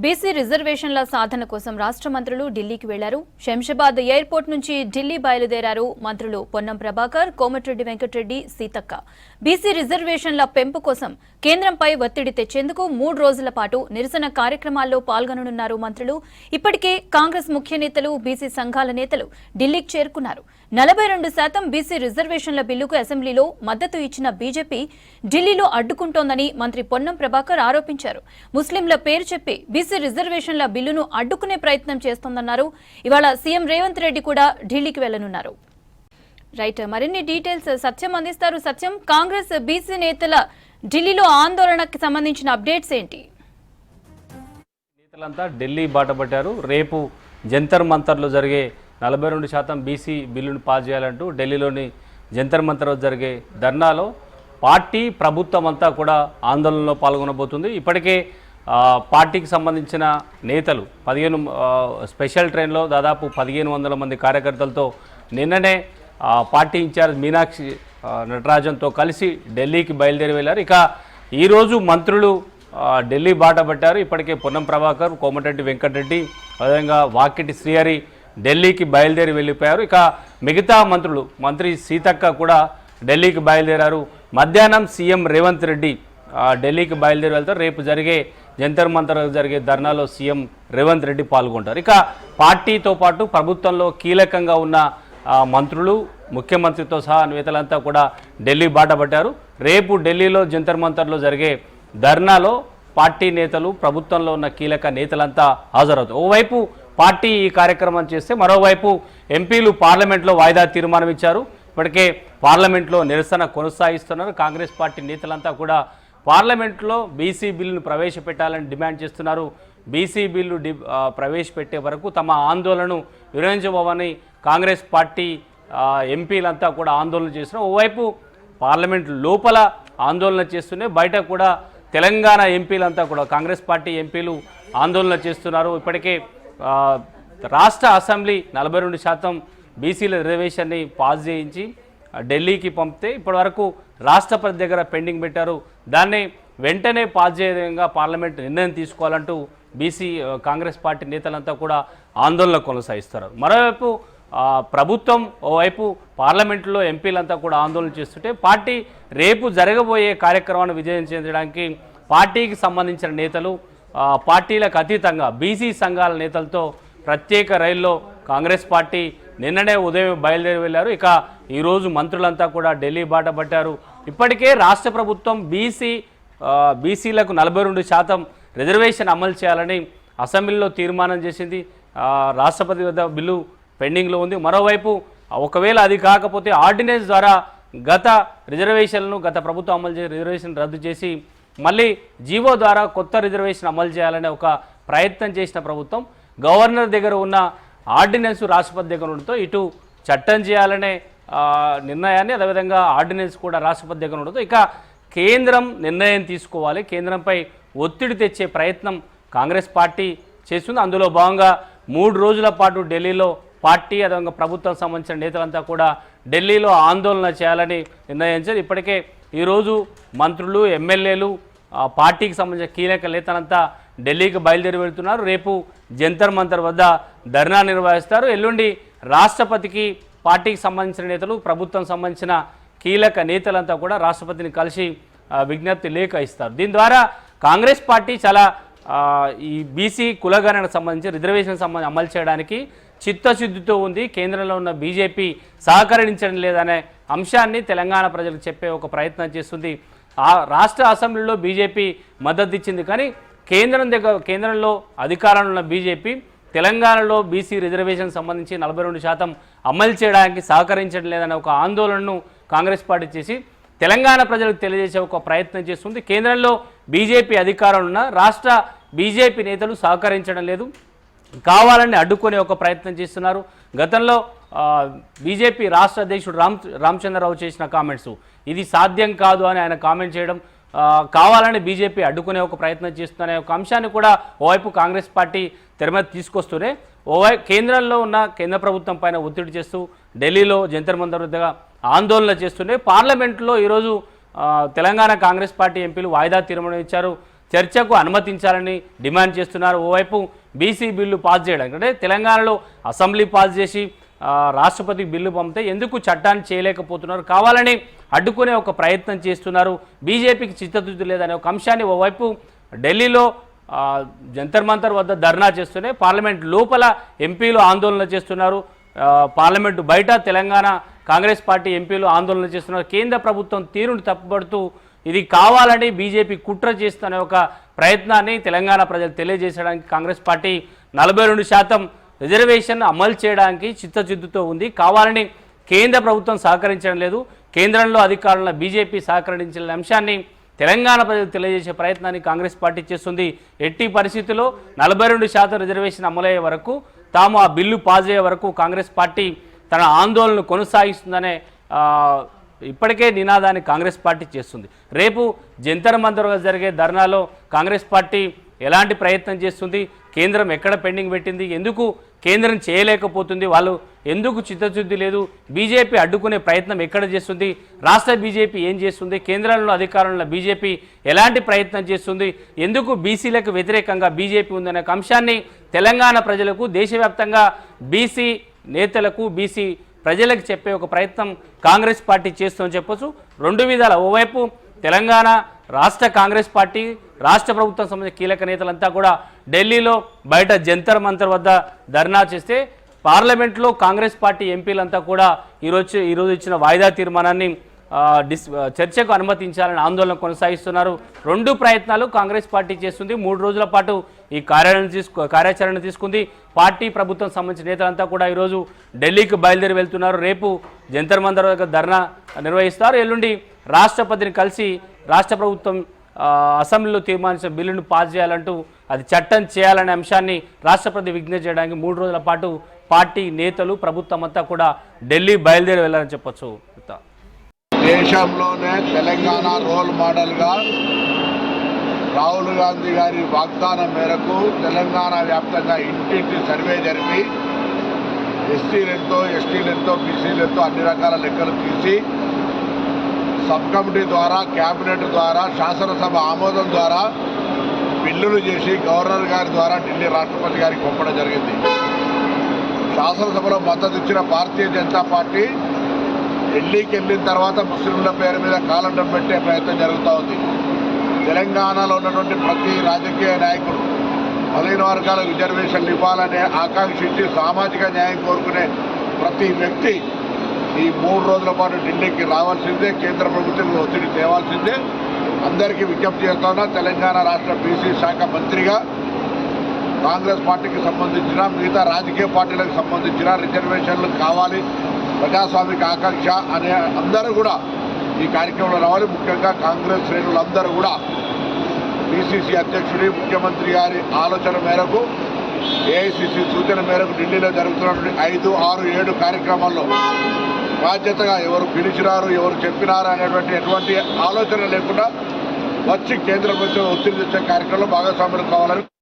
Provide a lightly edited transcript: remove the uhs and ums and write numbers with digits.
BC రిజర్వేషన్ల సాధన కోసం రాష్ట్ర మంత్రులు ఢిల్లీకి వెళ్లారు. శంషాబాద్ ఎయిర్పోర్ట్ నుంచి ఢిల్లీ బయలుదేరారు మంత్రులు పొన్నం ప్రభాకర్, కోమటిరెడ్డి వెంకటరెడ్డి, సీతక్క. బీసీ రిజర్వేషన్ల పెంపు కోసం కేంద్రంపై ఒత్తిడి తెచ్చేందుకు 3 రోజుల పాటు నిరసన కార్యక్రమాల్లో పాల్గొననున్నారు మంత్రులు. ఇప్పటికే కాంగ్రెస్ ముఖ్య నేతలు, బీసీ సంఘాల నేతలు ఢిల్లీకి చేరుకున్నారు. 42% బీసీ రిజర్వేషన్ల బిల్లుకు అసెంబ్లీలో మద్దతు ఇచ్చిన బీజేపీ ఢిల్లీలో అడ్డుకుంటోందని మంత్రి పొన్నం ప్రభాకర్ ఆరోపించారు. ముస్లింల పేరు చెప్పి బీసీ రిజర్వేషన్ల బిల్లును అడ్డుకునే ప్రయత్నం చేస్తోందన్నారు. ఇవాళ సీఎం రేవంత్ రెడ్డి కూడా ఢిల్లీకి వెళ్లనున్నారు. రైట్, మరిన్ని డీటెయిల్స్ సత్యం అందిస్తారు. సత్యం, కాంగ్రెస్ బీసీ నేతల ఢిల్లీలో ఆందోళనకు సంబంధించిన అప్డేట్స్ ఏంటి? నేతలంతా ఢిల్లీ బాటపట్టారు. రేపు జంతర్ మంతర్లో జరిగే 42% బీసీ బిల్లును పాస్ చేయాలంటూ ఢిల్లీలోని జంతర్ మంతర్లో జరిగే ధర్నాలో పార్టీ, ప్రభుత్వం అంతా కూడా ఆందోళనలో పాల్గొనబోతుంది. ఇప్పటికే పార్టీకి సంబంధించిన నేతలు 15 స్పెషల్ ట్రైన్లో దాదాపు 1500 మంది కార్యకర్తలతో నిన్ననే పార్టీ ఇన్ఛార్జ్ మీనాక్షి నటరాజన్తో కలిసి ఢిల్లీకి బయలుదేరి వెళ్ళారు. ఇక ఈరోజు మంత్రులు ఢిల్లీ బాట పట్టారు. ఇప్పటికే పొన్నం ప్రభాకర్, కోమటిరెడ్డి వెంకటరెడ్డి, అదేవిధంగా వాకిటి శ్రీహరి ఢిల్లీకి బయలుదేరి వెళ్ళిపోయారు. ఇక మిగతా మంత్రులు, మంత్రి సీతక్క కూడా ఢిల్లీకి బయలుదేరారు. మధ్యాహ్నం సీఎం రేవంత్ రెడ్డి ఢిల్లీకి బయలుదేరి వెళ్తారు. రేపు జరిగే జంతర్ మంతర్ జరిగే ధర్నాలో సీఎం రేవంత్ రెడ్డి పాల్గొంటారు. ఇక పార్టీతో పాటు ప్రభుత్వంలో కీలకంగా ఉన్న మంత్రులు, ముఖ్యమంత్రితో సహా నేతలంతా కూడా ఢిల్లీ బాట పట్టారు. రేపు ఢిల్లీలో జంతర్ మంతర్లో జరిగే ధర్నాలో పార్టీ నేతలు, ప్రభుత్వంలో ఉన్న కీలక నేతలంతా హాజరవుతారు. ఓవైపు పార్టీ ఈ కార్యక్రమం చేస్తే మరోవైపు ఎంపీలు పార్లమెంట్లో వాయిదా తీర్మానం ఇచ్చారు. ఇప్పటికే పార్లమెంట్లో నిరసన కొనసాగిస్తున్నారు. కాంగ్రెస్ పార్టీ నేతలంతా కూడా పార్లమెంట్లో బీసీ బిల్లును ప్రవేశపెట్టాలని డిమాండ్ చేస్తున్నారు. బీసీ బిల్లు ప్రవేశపెట్టే వరకు తమ ఆందోళనను విరమించబోమని కాంగ్రెస్ పార్టీ ఎంపీలంతా కూడా ఆందోళన చేస్తున్నారు. ఓవైపు పార్లమెంట్ లోపల ఆందోళన చేస్తూనే బయట కూడా తెలంగాణ ఎంపీలంతా కూడా, కాంగ్రెస్ పార్టీ ఎంపీలు ఆందోళన చేస్తున్నారు. ఇప్పటికే రాష్ట్ర అసెంబ్లీ 42% బీసీల రిజర్వేషన్ని పాస్ చేయించి ఢిల్లీకి పంపితే ఇప్పటివరకు రాష్ట్రపతి దగ్గర పెండింగ్ పెట్టారు. దాన్ని వెంటనే పాస్ చేయగా పార్లమెంట్ నిర్ణయం తీసుకోవాలంటూ బీసీ కాంగ్రెస్ పార్టీ నేతలంతా కూడా ఆందోళన కొనసాగిస్తారు. మరోవైపు ప్రభుత్వం ఓవైపు పార్లమెంట్లో ఎంపీలంతా కూడా ఆందోళన చేస్తుంటే పార్టీ రేపు జరగబోయే కార్యక్రమాన్ని విజయం చెందడానికి పార్టీకి సంబంధించిన నేతలు పార్టీలకు అతీతంగా బీసీ సంఘాల నేతలతో ప్రత్యేక రైల్లో కాంగ్రెస్ పార్టీ నిన్ననే ఉదయం బయలుదేరి వెళ్ళారు. ఇక ఈరోజు మంత్రులంతా కూడా ఢిల్లీ బాట పట్టారు. ఇప్పటికే రాష్ట్ర ప్రభుత్వం బీసీలకు 42% రిజర్వేషన్ అమలు చేయాలని అసెంబ్లీలో తీర్మానం చేసింది. రాష్ట్రపతి వద్ద బిల్లు పెండింగ్లో ఉంది. మరోవైపు ఒకవేళ అది కాకపోతే ఆర్డినెన్స్ ద్వారా గత ప్రభుత్వం అమలు చేసే రిజర్వేషన్ రద్దు చేసి మళ్ళీ జీవో ద్వారా కొత్త రిజర్వేషన్ అమలు చేయాలనే ఒక ప్రయత్నం చేసిన ప్రభుత్వం గవర్నర్ దగ్గర ఉన్న ఆర్డినెన్స్ రాష్ట్రపతి దగ్గర ఉండడంతో ఇటు చట్టం చేయాలనే నిర్ణయాన్ని, అదేవిధంగా ఆర్డినెన్స్ కూడా రాష్ట్రపతి దగ్గర ఉండడంతో ఇక కేంద్రం నిర్ణయం తీసుకోవాలి, కేంద్రంపై ఒత్తిడి తెచ్చే ప్రయత్నం కాంగ్రెస్ పార్టీ చేస్తుంది. అందులో భాగంగా 3 రోజుల పాటు ఢిల్లీలో పార్టీ, అదేవిధంగా ప్రభుత్వం సంబంధించిన నేతలంతా కూడా ఢిల్లీలో ఆందోళన చేయాలని నిర్ణయించారు. ఇప్పటికే ఈరోజు మంత్రులు, ఎమ్మెల్యేలు, పార్టీకి సంబంధించిన కీలక నేతలంతా ఢిల్లీకి బయలుదేరి వెళ్తున్నారు. రేపు జంతర్ మంతర్ వద్ద ధర్నా నిర్వహిస్తారు. ఎల్లుండి రాష్ట్రపతికి పార్టీకి సంబంధించిన నేతలు, ప్రభుత్వం సంబంధించిన కీలక నేతలంతా కూడా రాష్ట్రపతిని కలిసి విజ్ఞప్తి లేఖ ఇస్తారు. దీని ద్వారా కాంగ్రెస్ పార్టీ చాలా ఈ బీసీ కులగణనకు సంబంధించి రిజర్వేషన్ సంబంధించి అమలు చేయడానికి చిత్తశుద్ధితో ఉంది. కేంద్రంలో ఉన్న బీజేపీ సహకరించడం లేదనే అంశాన్ని తెలంగాణ ప్రజలకు చెప్పే ఒక ప్రయత్నం చేస్తుంది. రాష్ట్ర అసెంబ్లీలో బీజేపీ మద్దతు ఇచ్చింది, కానీ కేంద్రంలో అధికారంలో ఉన్న బీజేపీ తెలంగాణలో బీసీ రిజర్వేషన్ సంబంధించి 42% అమలు చేయడానికి సహకరించడం లేదనే ఒక ఆందోళనను కాంగ్రెస్ పార్టీ చేసి తెలంగాణ ప్రజలకు తెలియజేసే ఒక ప్రయత్నం చేస్తుంది. కేంద్రంలో బీజేపీ అధికారంలో ఉన్న రాష్ట్ర బీజేపీ నేతలు సహకరించడం లేదు, కావాలని అడ్డుకునే ఒక ప్రయత్నం చేస్తున్నారు. గతంలో బీజేపీ రాష్ట్ర అధ్యక్షుడు రామచంద్రరావు చేసిన కామెంట్స్, ఇది సాధ్యం కాదు అని ఆయన కామెంట్ చేయడం, కావాలని బీజేపీ అడ్డుకునే ఒక ప్రయత్నం చేస్తున్న ఒక అంశాన్ని కూడా ఓవైపు కాంగ్రెస్ పార్టీ తెర మీద తీసుకొస్తూనే కేంద్రంలో ఉన్న కేంద్ర ప్రభుత్వం పైన ఒత్తిడి చేస్తూ ఢిల్లీలో జంతర్ మంతర్ వద్ద ఆందోళన చేస్తూనే పార్లమెంట్లో ఈరోజు తెలంగాణ కాంగ్రెస్ పార్టీ ఎంపీలు వాయిదా తీర్మానం ఇచ్చారు. చర్చకు అనుమతించాలని డిమాండ్ చేస్తున్నారు. ఓవైపు బీసీ బిల్లు పాస్ చేయడానికి అంటే తెలంగాణలో అసెంబ్లీ పాస్ చేసి రాష్ట్రపతి బిల్లు పంపితే ఎందుకు చట్టాన్ని చేయలేకపోతున్నారు, కావాలని అడ్డుకునే ఒక ప్రయత్నం చేస్తున్నారు. బీజేపీకి చిత్తశుద్ధి లేదనే ఒక అంశాన్ని ఓవైపు ఢిల్లీలో జంతర్ మంతర్ వద్ద ధర్నా చేస్తూనే పార్లమెంట్ లోపల ఎంపీలు ఆందోళన చేస్తున్నారు. పార్లమెంటు బయట తెలంగాణ కాంగ్రెస్ పార్టీ ఎంపీలు ఆందోళన చేస్తున్నారు. కేంద్ర ప్రభుత్వం తీరును తప్పుపడుతూ ఇది కావాలని బీజేపీ కుట్ర చేస్తున్న ఒక ప్రయత్నాన్ని తెలంగాణ ప్రజలు తెలియజేసడానికి కాంగ్రెస్ పార్టీ 42% రిజర్వేషన్ అమలు చేయడానికి చిత్తశుద్ధితో ఉంది. కావాలని కేంద్ర ప్రభుత్వం సహకరించడం లేదు, కేంద్రంలో అధికారులను బీజేపీ సహకరించిన అంశాన్ని తెలంగాణ ప్రజలు తెలియజేసే ప్రయత్నాన్ని కాంగ్రెస్ పార్టీ చేస్తుంది. ఎట్టి పరిస్థితుల్లో 42% రిజర్వేషన్ అమలయ్యే వరకు, తాము ఆ బిల్లు పాస్ అయ్యే వరకు కాంగ్రెస్ పార్టీ తన ఆందోళనను కొనసాగిస్తుందనే ఇప్పటికే నినాదాన్ని కాంగ్రెస్ పార్టీ చేస్తుంది. రేపు జంతర్ మంతర్గా జరిగే ధర్నాలో కాంగ్రెస్ పార్టీ ఎలాంటి ప్రయత్నం చేస్తుంది, కేంద్రం ఎక్కడ పెండింగ్ పెట్టింది, ఎందుకు కేంద్రం చేయలేకపోతుంది, వాళ్ళు ఎందుకు చిత్తశుద్ధి లేదు, బీజేపీ అడ్డుకునే ప్రయత్నం ఎక్కడ చేస్తుంది, రాష్ట్ర బీజేపీ ఏం చేస్తుంది, కేంద్రంలో అధికారంలో బీజేపీ ఎలాంటి ప్రయత్నం చేస్తుంది, ఎందుకు బీసీలకు వ్యతిరేకంగా బీజేపీ ఉందనే అంశాన్ని తెలంగాణ ప్రజలకు, దేశవ్యాప్తంగా బీసీ నేతలకు, బీసీ ప్రజలకు చెప్పే ఒక ప్రయత్నం కాంగ్రెస్ పార్టీ చేస్తుందని చెప్పొచ్చు. రెండు విధాల, ఓవైపు తెలంగాణ రాష్ట్ర కాంగ్రెస్ పార్టీ, రాష్ట్ర ప్రభుత్వం సంబంధించిన కీలక నేతలంతా కూడా ఢిల్లీలో బయట జంతర్ మంతర్ వద్ద ధర్నా చేస్తే, పార్లమెంట్లో కాంగ్రెస్ పార్టీ ఎంపీలంతా కూడా ఈరోజు ఇచ్చిన వాయిదా తీర్మానాన్ని చర్చకు అనుమతించాలని ఆందోళన కొనసాగిస్తున్నారు. రెండు ప్రయత్నాలు కాంగ్రెస్ పార్టీ చేస్తుంది. 3 రోజుల పాటు ఈ కార్యాచరణ తీసుకుంది. పార్టీ ప్రభుత్వం సంబంధించిన నేతలంతా కూడా ఈరోజు ఢిల్లీకి బయలుదేరి వెళ్తున్నారు. రేపు జంతర్ మంతర్ వద్ద ధర్నా నిర్వహిస్తారు. ఎల్లుండి రాష్ట్రపతిని కలిసి రాష్ట్ర ప్రభుత్వం అసెంబ్లీలో తీర్మానించిన బిల్లును పాస్ చేయాలంటూ, అది చట్టం చేయాలనే అంశాన్ని రాష్ట్రపతి విజ్ఞప్తి చేయడానికి 3 రోజుల పాటు పార్టీ నేతలు, ప్రభుత్వం అంతా కూడా ఢిల్లీ బయలుదేరి వెళ్ళాలని చెప్పొచ్చు. దేశంలోనే తెలంగాణ రోల్ మోడల్గా రాహుల్ గాంధీ గారి వాగ్దానం మేరకు తెలంగాణ వ్యాప్తంగా ఇంటింటి సర్వే జరిపి ఎస్సీలెంతో, ఎస్టీలెంతో, బీసీలెంతో అన్ని రకాల లెక్కలు తీసి సబ్ కమిటీ ద్వారా, క్యాబినెట్ ద్వారా, శాసనసభ ఆమోదం ద్వారా బిల్లులు చేసి గవర్నర్ గారి ద్వారా ఢిల్లీ రాష్ట్రపతి గారికి పంపడం జరిగింది. శాసనసభలో మద్దతు ఇచ్చిన భారతీయ జనతా పార్టీ ఢిల్లీకి వెళ్ళిన తర్వాత ముస్లింల పేరు మీద కాలండం పెట్టే ప్రయత్నం జరుగుతూ ఉంది. తెలంగాణలో ఉన్నటువంటి ప్రతి రాజకీయ నాయకుడు బలహీన వర్గాల రిజర్వేషన్లు ఇవ్వాలనే ఆకాంక్షించి సామాజిక న్యాయం కోరుకునే ప్రతి వ్యక్తి ఈ 3 రోజుల పాటు ఢిల్లీకి రావాల్సిందే, కేంద్ర ప్రభుత్వం ఒత్తిడి తేవాల్సిందే. అందరికీ విజ్ఞప్తి చేస్తున్నా, తెలంగాణ రాష్ట్ర బీసీ శాఖ మంత్రిగా కాంగ్రెస్ పార్టీకి సంబంధించిన, మిగతా రాజకీయ పార్టీలకు సంబంధించిన రిజర్వేషన్లు కావాలి, ప్రజాస్వామిక ఆకాంక్ష అనే అందరూ కూడా ఈ కార్యక్రమంలో రావాలి. ముఖ్యంగా కాంగ్రెస్ శ్రేణులందరూ కూడా పిసిసి అధ్యక్షుడి, ముఖ్యమంత్రి గారి ఆలోచన మేరకు, ఏఐసిసి సూచన మేరకు ఢిల్లీలో జరుగుతున్నటువంటి 5, 6, 7 కార్యక్రమాల్లో బాధ్యతగా ఎవరు పిలిచినారు, ఎవరు చెప్పినారు అనేటువంటి ఎటువంటి ఆలోచన లేకుండా వచ్చి కేంద్ర ప్రభుత్వం ఒత్తిడి తెచ్చే కార్యక్రమంలో భాగస్వాములు కావాలని